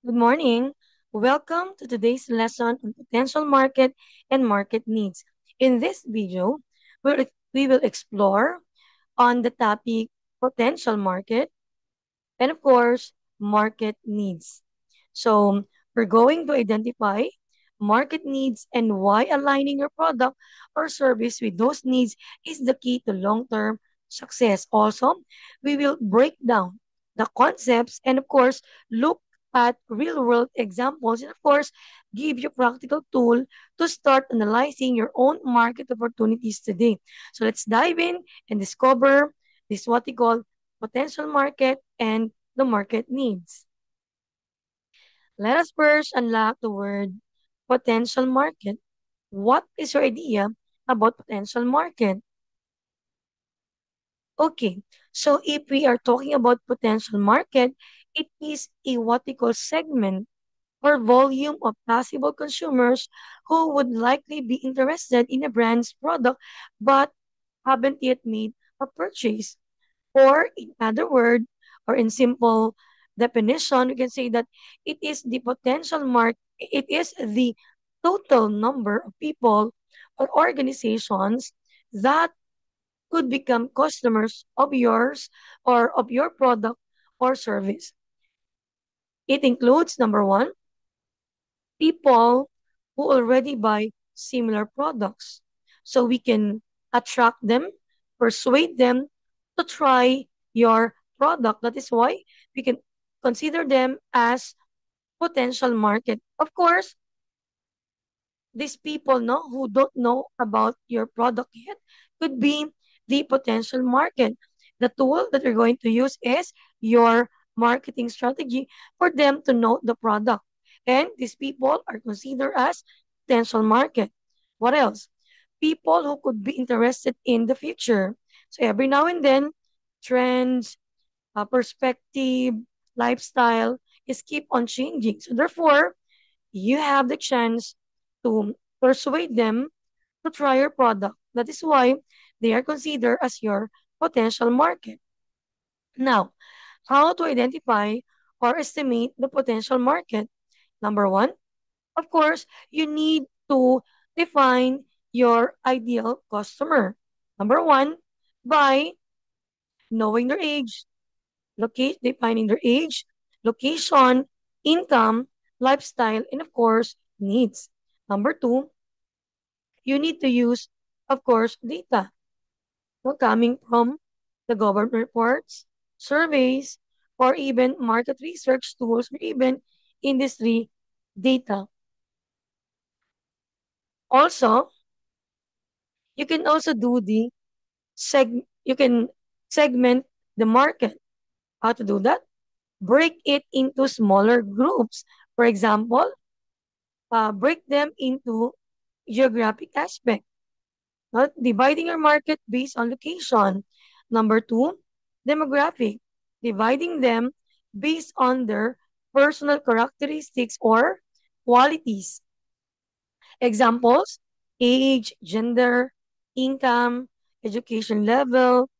Good morning. Welcome to today's lesson on potential market and market needs. In this video, we will explore on the topic potential market and of course, market needs. So we're going to identify market needs and why aligning your product or service with those needs is the key to long-term success. Also, we will break down the concepts and of course, look at real-world examples and of course, give you practical tool to start analyzing your own market opportunities today. So let's dive in and discover this what we call potential market and the market needs. Let us first unlock the word potential market. What is your idea about potential market? Okay, so if we are talking about potential market, it is a what we call segment or volume of possible consumers who would likely be interested in a brand's product but haven't yet made a purchase. Or in other word, or in simple definition, we can say that it is the total number of people or organizations that could become customers of yours or of your product or service. It includes number one, people who already buy similar products. So we can attract them, persuade them to try your product. That is why we can consider them as potential market. Of course, these people know who don't know about your product yet could be the potential market. The tool that you're going to use is your marketing strategy for them to know the product. And these people are considered as potential market. What else? People who could be interested in the future. So every now and then, trends, perspective, lifestyle is keep on changing. So therefore, you have the chance to persuade them to try your product. That is why they are considered as your potential market. Now, how to identify or estimate the potential market? Number one, of course, you need to define your ideal customer. Number one, by knowing their age, defining their age, location, income, lifestyle, and of course, needs. Number two, you need to use, of course, data coming from the government reports, surveys, or even market research tools, or even industry data. Also, you can also do the you can segment the market. How to do that? Break it into smaller groups. For example, break them into geographic aspect. Not dividing your market based on location. Number two, demographic. Dividing them based on their personal characteristics or qualities. Examples, age, gender, income, education level,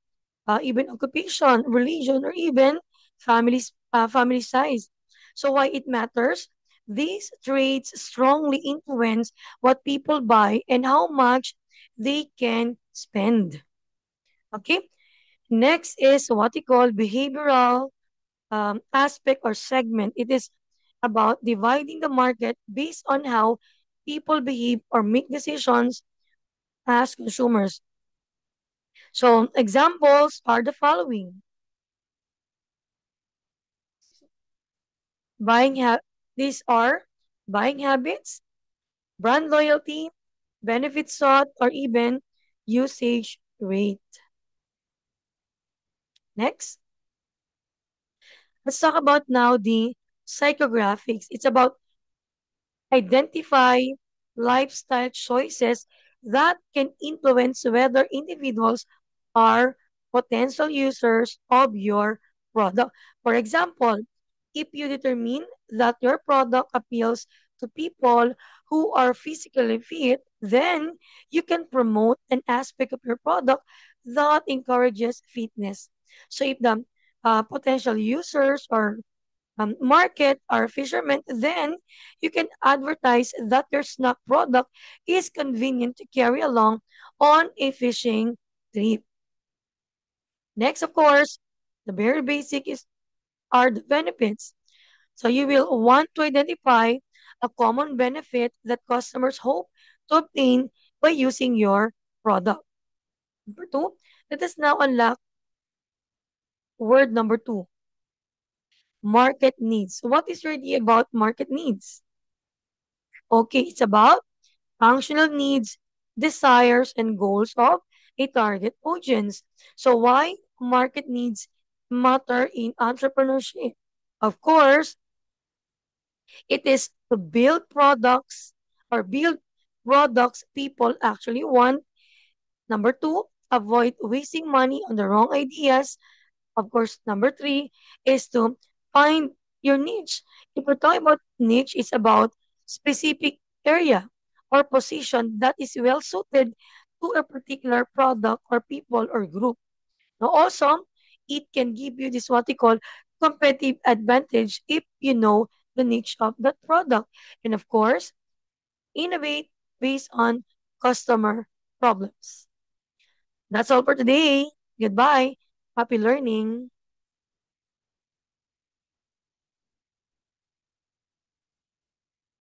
even occupation, religion, or even family size. So why it matters? These traits strongly influence what people buy and how much they can spend. Okay. Next is what we call behavioral aspect or segment. It is about dividing the market based on how people behave or make decisions as consumers. So examples are the following. These are buying habits, brand loyalty, benefits sought, or even usage rate. Next, let's talk about now the psychographics. It's about identify lifestyle choices that can influence whether individuals are potential users of your product. For example, if you determine that your product appeals to people who are physically fit, then you can promote an aspect of your product that encourages fitness. So if the potential users or market or fishermen, then you can advertise that your snack product is convenient to carry along on a fishing trip. Next, of course, the very basic is are the benefits. So you will want to identify a common benefit that customers hope to obtain by using your product. Number two, let us now unlock word number two, market needs. So what is really about market needs? Okay, it's about functional needs, desires, and goals of a target audience. So why market needs matter in entrepreneurship? Of course, it is to build products people actually want. Number two, avoid wasting money on the wrong ideas. Of course, number three is to find your niche. If we're talking about niche, it's about specific area or position that is well suited to a particular product or people or group. Now, also, it can give you this what we call competitive advantage if you know the niche of that product. And of course, innovate based on customer problems. That's all for today. Goodbye. Happy learning.